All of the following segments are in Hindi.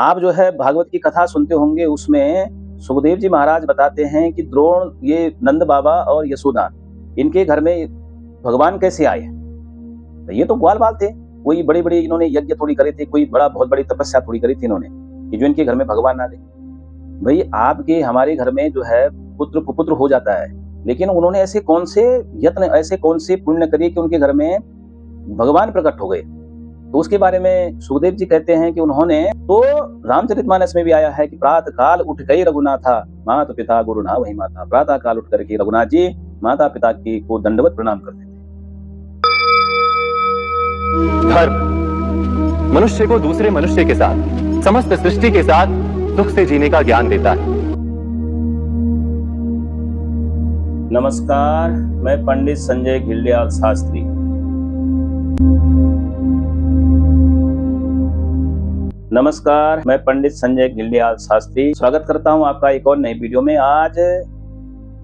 आप जो है भागवत की कथा सुनते होंगे, उसमें सुखदेव जी महाराज बताते हैं कि द्रोण, ये नंद बाबा और यशोदा, इनके घर में भगवान कैसे आए। तो ये तो ग्वाल बाल थे, कोई बड़े बड़े इन्होंने यज्ञ थोड़ी करे थे, कोई बहुत बड़ी तपस्या थोड़ी करी थी इन्होंने कि जो इनके घर में भगवान आ गए। भाई आपके हमारे घर में जो है पुत्र कुपुत्र हो जाता है, लेकिन उन्होंने ऐसे कौन से यत्न, ऐसे कौन से पुण्य करे कि उनके घर में भगवान प्रकट हो गए। तो उसके बारे में सुखदेव जी कहते हैं कि उन्होंने तो रामचरितमानस में भी आया है कि प्रातः काल उठ गई रघुनाथा, माता पिता गुरु ना वही माता। प्रातः काल उठ करके रघुनाथ जी माता पिता की को दंडवत प्रणाम करते थे। धर्म मनुष्य को दूसरे मनुष्य के साथ, समस्त सृष्टि के साथ सुख से जीने का ज्ञान देता है। नमस्कार, मैं पंडित संजय घिल्डियाल शास्त्री। नमस्कार, मैं पंडित संजय घिल्डियाल शास्त्री स्वागत करता हूं आपका एक और नई वीडियो में। आज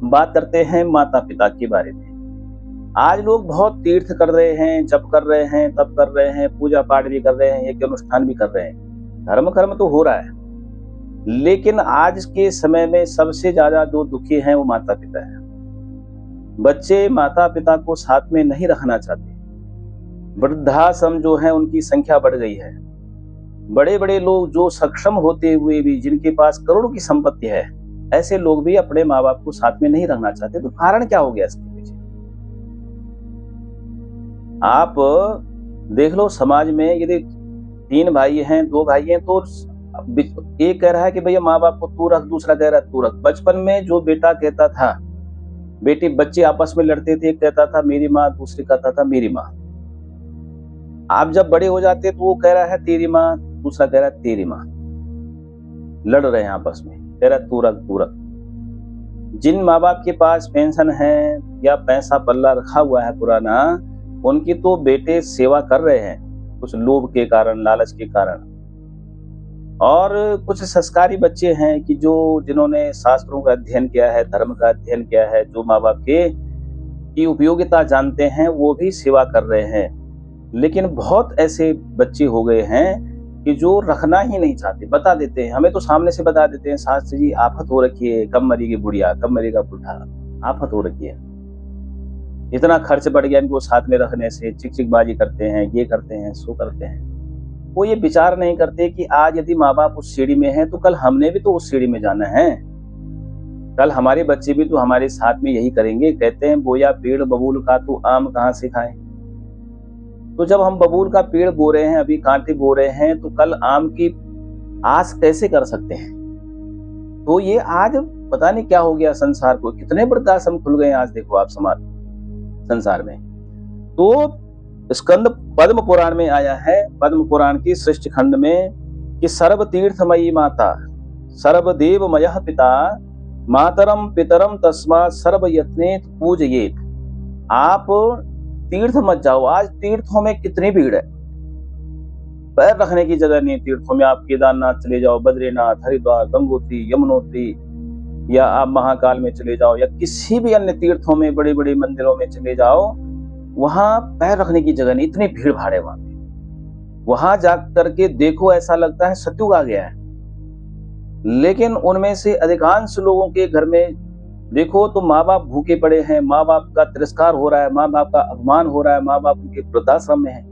बात करते हैं माता पिता के बारे में। आज लोग बहुत तीर्थ कर रहे हैं, जप कर रहे हैं, तप कर रहे हैं, पूजा पाठ भी कर रहे हैं, यज्ञ अनुष्ठान भी कर रहे हैं, धर्म कर्म तो हो रहा है, लेकिन आज के समय में सबसे ज्यादा जो दुखी हैं वो माता पिता है। बच्चे माता पिता को साथ में नहीं रखना चाहते। वृद्धाश्रम जो है उनकी संख्या बढ़ गई है। बड़े बड़े लोग जो सक्षम होते हुए भी, जिनके पास करोड़ों की संपत्ति है, ऐसे लोग भी अपने माँ बाप को साथ में नहीं रखना चाहते। तो कारण क्या हो गया इसके पीछे? आप देख लो, समाज में यदि 3 भाई हैं, 2 भाई हैं, तो एक कह रहा है कि भैया माँ बाप को तू रख, दूसरा कह रहा है तू रख। बचपन में जो बेटा कहता था, बेटी, बच्चे आपस में लड़ते थे, एक कहता था मेरी माँ, दूसरी कहता था मेरी माँ। आप जब बड़े हो जाते तो वो कह रहा है तेरी माँ, दूसरा कह रहा है तेरी माँ। लड़ रहे हैं आपस में, कह रहा है तू रख तू रख। जिन माँ बाप के पास पेंशन है या पैसा पल्ला रखा हुआ है पुराना, उनकी तो बेटे सेवा कर रहे हैं, कुछ लोभ के कारण, लालच के कारण। और कुछ संस्कारी बच्चे हैं कि जिन्होंने शास्त्रों का अध्ययन किया है, धर्म का अध्ययन किया है, जो माँ बाप की उपयोगिता जानते हैं, वो भी सेवा कर रहे हैं। लेकिन बहुत ऐसे बच्चे हो गए हैं कि जो रखना ही नहीं चाहते। बता देते हैं, हमें तो सामने से बता देते हैं, शास्त्री जी आफत हो रखी है, कब मरेगी बुढ़िया, कब मरेगा बुढ़ा, आफत हो रखी है, इतना खर्च बढ़ गया इनको साथ में रखने से, चिकचिकबाजी करते हैं, ये करते हैं, सो करते हैं। वो ये विचार नहीं करते कि आज यदि माँ बाप उस सीढ़ी में है तो कल हमने भी तो उस सीढ़ी में जाना है। कल हमारे बच्चे भी तो हमारे साथ में यही करेंगे। कहते हैं बोया पेड़ बबूल का, तो आम कहाँ से खाए। तो जब हम बबूल का पेड़ बो रहे हैं, अभी कांटे बो रहे हैं, तो कल आम की आस कैसे कर सकते हैं। तो ये आज पता नहीं क्या हो गया संसार को, कितने वृद्धाश्रम खुल गए आज, देखो आप समाज संसार में। तो स्कंद पद्म पुराण में आया है, पद्म पुराण की सृष्टि खंड में, कि सर्व तीर्थमयी माता, सर्व देवमयः पिता, मातरम पितरम तस्मात् सर्व यत्नेत पूजयेत। आप तीर्थ मत जाओ। आज तीर्थों में कितनी भीड़ है, पैर रखने की जगह नहीं तीर्थों में। आप केदारनाथ चले जाओ, बद्रीनाथ, हरिद्वार, गंगोत्री, यमुनोत्री, या आप महाकाल में चले जाओ, या किसी भी अन्य तीर्थों में, बड़े बड़े मंदिरों में चले जाओ, वहां पैर रखने की जगह नहीं, इतनी भीड़ भाड़ है वहां पे। वहां जाकर के देखो, ऐसा लगता है सतयुग आ गया है। लेकिन उनमें से अधिकांश लोगों के घर में देखो तो माँ बाप भूखे पड़े हैं, माँ बाप का तिरस्कार हो रहा है, माँ बाप का अपमान हो रहा है, माँ बाप उनके वृद्धाश्रम में है।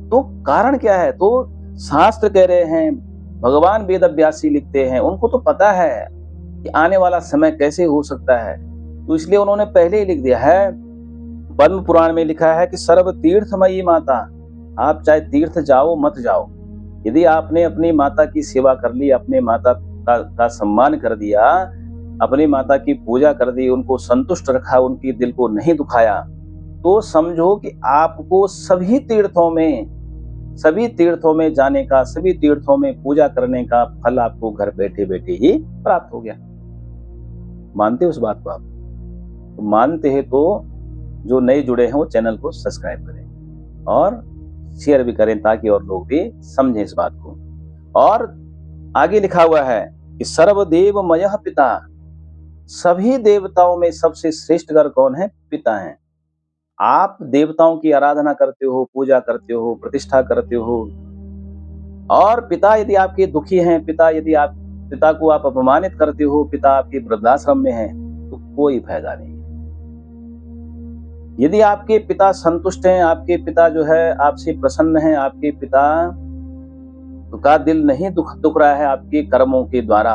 तो कारण क्या है? तो शास्त्र कह रहे हैं, भगवान वेद व्यासी लिखते हैं, उनको तो पता है कि आने वाला समय कैसे हो सकता है, तो इसलिए उन्होंने पहले ही लिख दिया है। पद्म पुराण में लिखा है कि सर्व तीर्थमयी माता। आप चाहे तीर्थ जाओ मत जाओ, यदि आपने अपनी माता की सेवा कर ली, अपने माता का सम्मान कर दिया, अपनी माता की पूजा कर दी, उनको संतुष्ट रखा, उनकी दिल को नहीं दुखाया, तो समझो कि आपको सभी तीर्थों में जाने का, सभी तीर्थों में पूजा करने का फल आपको घर बैठे बैठे ही प्राप्त हो गया। मानते हो उस बात को आप? तो मानते हैं तो जो नए जुड़े हैं वो चैनल को सब्सक्राइब करें और शेयर भी करें, ताकि और लोग भी समझें इस बात को। और आगे लिखा हुआ है कि सर्वदेवमयः पिता, सभी देवताओं में सबसे श्रेष्ठ घर कौन है? पिता है। आप देवताओं की आराधना करते हो, पूजा करते हो, प्रतिष्ठा करते हो, और पिता यदि आपके दुखी हैं, पिता को आप अपमानित करते हो, पिता आपके वृद्धाश्रम में हैं, तो कोई फायदा नहीं है। यदि आपके पिता संतुष्ट हैं, आपके पिता जो है आपसे प्रसन्न हैं, आपके पिता का दिल नहीं दुख रहा है आपके कर्मों के द्वारा,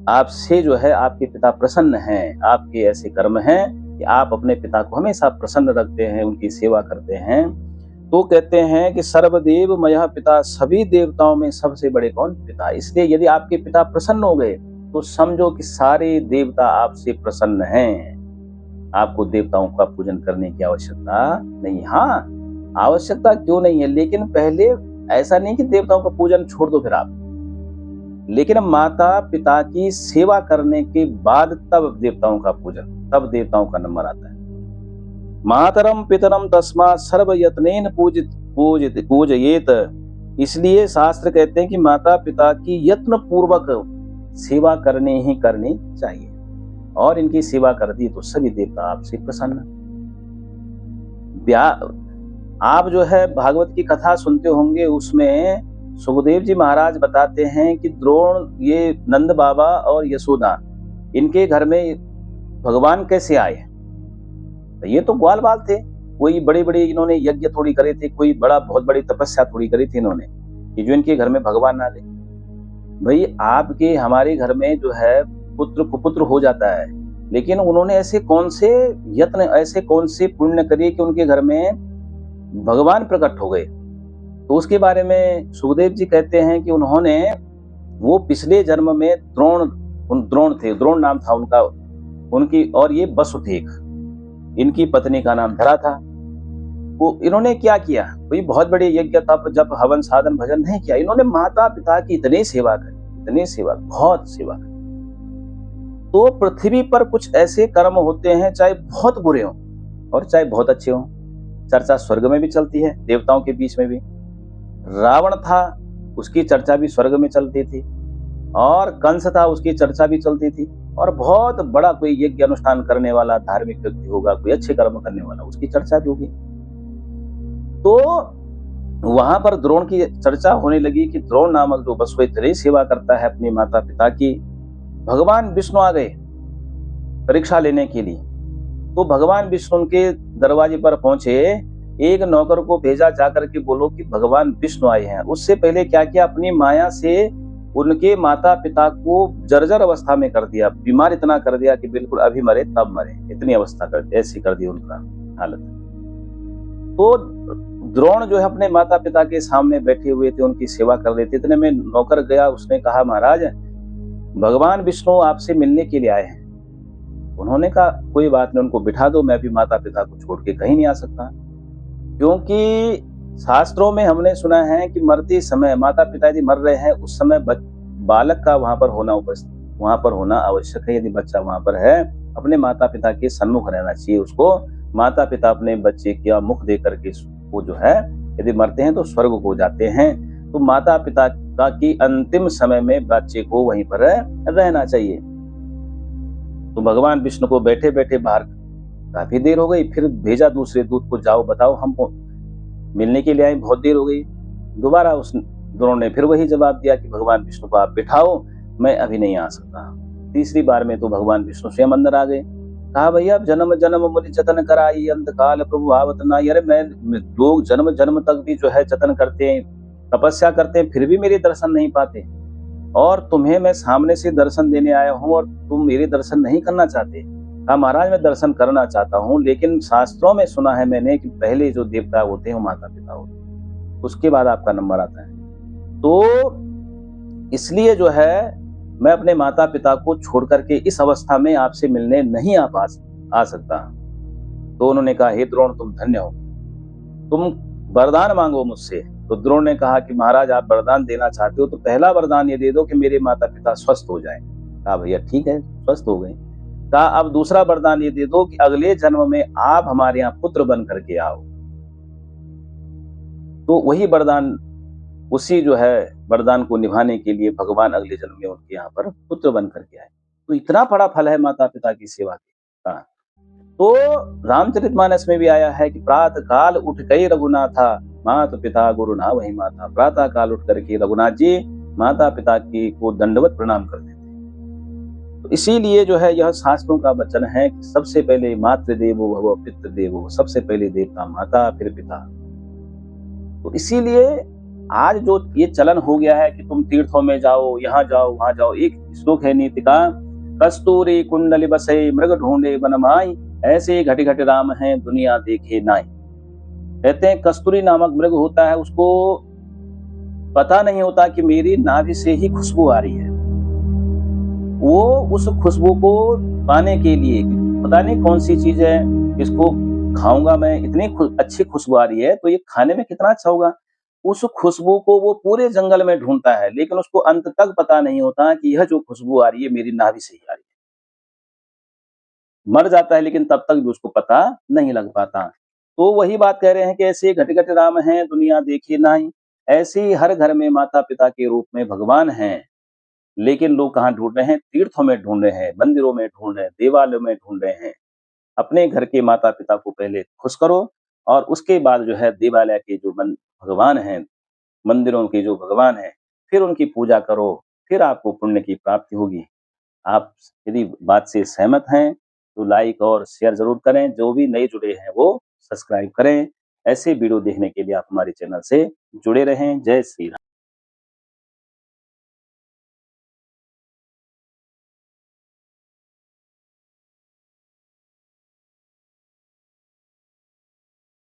आपसे जो है आपके पिता प्रसन्न हैं, आपके ऐसे कर्म हैं कि आप अपने पिता को हमेशा प्रसन्न रखते हैं, उनकी सेवा करते हैं, तो कहते हैं कि सर्वदेव मयः पिता, सभी देवताओं में सबसे बड़े कौन? पिता। इसलिए यदि आपके पिता प्रसन्न हो गए तो समझो कि सारे देवता आपसे प्रसन्न हैं। आपको देवताओं का पूजन करने की आवश्यकता नहीं। हाँ, आवश्यकता क्यों नहीं है, लेकिन पहले ऐसा नहीं कि देवताओं का पूजन छोड़ दो फिर आप, लेकिन माता पिता की सेवा करने के बाद तब देवताओं का पूजन, तब देवताओं का नंबर आता है। मातरम पितरम तस्मात् सर्व यत्नेन पूजयेत। इसलिए शास्त्र कहते हैं कि माता पिता की यत्न पूर्वक सेवा करनी ही करनी चाहिए, और इनकी सेवा कर दी तो सभी देवता आपसे प्रसन्न। आप जो है भागवत की कथा सुनते होंगे, उसमें सुखदेव जी महाराज बताते हैं कि द्रोण, ये नंद बाबा और यशोदा, इनके घर में भगवान कैसे आए। तो ये तो ग्वाल बाल थे, कोई बड़े बड़े इन्होंने यज्ञ थोड़ी करे थे, कोई बहुत बड़ी तपस्या थोड़ी करी थी इन्होंने कि जो इनके घर में भगवान आ गए। भाई आपके हमारे घर में जो है पुत्र कुपुत्र हो जाता है, लेकिन उन्होंने ऐसे कौन से यत्न, ऐसे कौन से पुण्य करे कि उनके घर में भगवान प्रकट हो गए। तो उसके बारे में सुखदेव जी कहते हैं कि उन्होंने, वो पिछले जन्म में द्रोण थे, द्रोण नाम था उनका, उनकी, और ये वसुदेव इनकी पत्नी का नाम धरा था। वो इन्होंने क्या किया, कोई बहुत बड़े यज्ञ तप जप हवन साधन भजन नहीं किया, इन्होंने माता पिता की इतनी सेवा करी, इतनी सेवा, बहुत सेवा करी। तो पृथ्वी पर कुछ ऐसे कर्म होते हैं, चाहे बहुत बुरे हों और चाहे बहुत अच्छे हों, चर्चा स्वर्ग में भी चलती है, देवताओं के बीच में भी। रावण था, उसकी चर्चा भी स्वर्ग में चलती थी, और कंस था, उसकी चर्चा भी चलती थी, और बहुत बड़ा कोई यज्ञ अनुष्ठान करने वाला धार्मिक व्यक्ति होगा, कोई अच्छे कर्म करने वाला, उसकी चर्चा भी होगी। तो वहां पर द्रोण की चर्चा होने लगी कि द्रोण नामक जो वसु इतनी सेवा करता है अपने माता पिता की। भगवान विष्णु आ गए परीक्षा लेने के लिए, तो भगवान विष्णु उनके दरवाजे पर पहुंचे, एक नौकर को भेजा, जाकर के बोलो कि भगवान विष्णु आए हैं। उससे पहले क्या किया, अपनी माया से उनके माता पिता को जर्जर अवस्था में कर दिया, बीमार इतना कर दिया कि बिल्कुल अभी मरे तब मरे, इतनी अवस्था कर दी, ऐसी कर दी उनका हालत। तो द्रोण जो है अपने माता पिता के सामने बैठे हुए थे, उनकी सेवा कर रहे थे। इतने में नौकर गया, उसने कहा महाराज भगवान विष्णु आपसे मिलने के लिए आए हैं। उन्होंने कहा कोई बात नहीं, उनको बिठा दो, मैं भी माता पिता को छोड़ के कहीं नहीं आ सकता, क्योंकि शास्त्रों में हमने सुना है कि मरते समय माता पिता यदि मर रहे हैं, उस समय बालक का वहां पर होना आवश्यक है। यदि बच्चा वहां पर है, अपने माता पिता के सन्मुख रहना चाहिए उसको। माता पिता अपने बच्चे का मुख देख करके वो जो है, यदि मरते हैं तो स्वर्ग को जाते हैं, तो माता पिता का की अंतिम समय में बच्चे को वहीं पर रहना चाहिए। तो भगवान विष्णु को बैठे बैठे बाहर काफी देर हो गई, फिर भेजा दूसरे दूत को, जाओ बताओ, हमको मिलने के लिए आए, बहुत देर हो गई। दोबारा उस दोनों ने फिर वही जवाब दिया कि भगवान विष्णु को आप बिठाओ, मैं अभी नहीं आ सकता। तीसरी बार में तो भगवान विष्णु स्वयं अंदर आ गए। कहा भैया जन्म जन्म मुनि जतन कराई, अंत काल प्रभु भावत नाई। अरे मैं, लोग जन्म जन्म तक भी जो है जतन करते हैं, तपस्या करते हैं, फिर भी मेरे दर्शन नहीं पाते, और तुम्हें मैं सामने से दर्शन देने आया हूँ और तुम मेरे दर्शन नहीं करना चाहते। कहा महाराज मैं दर्शन करना चाहता हूँ, लेकिन शास्त्रों में सुना है मैंने कि पहले जो देवता होते हैं वो माता पिता होते हैं, उसके बाद आपका नंबर आता है। तो इसलिए जो है मैं अपने माता पिता को छोड़ करके इस अवस्था में आपसे मिलने नहीं आ सकता। तो उन्होंने कहा हे द्रोण तुम धन्य हो, तुम वरदान मांगो मुझसे। तो द्रोण ने कहा कि महाराज आप वरदान देना चाहते हो तो पहला वरदान ये दे दो कि मेरे माता पिता स्वस्थ हो जाएं। कहा भैया ठीक है, स्वस्थ हो गए। कहा अब दूसरा वरदान ये दे दो कि अगले जन्म में आप हमारे यहाँ पुत्र बन करके आओ। तो वही वरदान, उसी जो है वरदान को निभाने के लिए भगवान अगले जन्म में उनके यहाँ पर पुत्र बन करके आए। तो इतना बड़ा फल है माता पिता की सेवा का। तो रामचरितमानस में भी आया है कि प्रातः काल उठ गई रघुनाथा, माता पिता गुरु ना वही माता। प्रातः काल उठ करके रघुनाथ जी माता पिता की को दंडवत प्रणाम करते थे। तो इसीलिए जो है यह शास्त्रों का वचन है कि सबसे पहले मातृदेवो भव पितृदेवो, सबसे पहले देवता माता फिर पिता। तो इसीलिए आज जो ये चलन हो गया है कि तुम तीर्थों में जाओ, यहाँ जाओ वहां जाओ। एक श्लोक है नीति का, कस्तूरी कुंडली बसे मृग ढूंढे वन माई, ऐसे घटे घटे राम है दुनिया देखे नाई। कहते हैं कस्तूरी नामक मृग होता है, उसको पता नहीं होता कि मेरी नाभि से ही खुशबू आ रही है। वो उस खुशबू को पाने के लिए पता नहीं कौन सी चीज है, इसको खाऊंगा मैं, इतनी अच्छी खुशबू आ रही है तो ये खाने में कितना अच्छा होगा। उस खुशबू को वो पूरे जंगल में ढूंढता है, लेकिन उसको अंत तक पता नहीं होता कि यह जो खुशबू आ रही है मेरी नाभि से ही आ रही है। मर जाता है लेकिन तब तक भी उसको पता नहीं लग पाता। तो वही बात कह रहे हैं कि ऐसे घटे घटे राम हैं दुनिया देखी नहीं। ऐसे ही हर घर में माता पिता के रूप में भगवान हैं, लेकिन लोग कहाँ ढूंढ रहे हैं? तीर्थों में ढूंढ रहे हैं, मंदिरों में ढूंढ रहे हैं, देवालयों में ढूंढ रहे हैं। अपने घर के माता पिता को पहले खुश करो और उसके बाद जो है देवालय के जो भगवान हैं, मंदिरों के जो भगवान हैं, फिर उनकी पूजा करो, फिर आपको पुण्य की प्राप्ति होगी। आप यदि बात से सहमत हैं तो लाइक और शेयर जरूर करें। जो भी नए जुड़े हैं वो सब्सक्राइब करें। ऐसे वीडियो देखने के लिए आप हमारे चैनल से जुड़े रहें। जय श्री राम।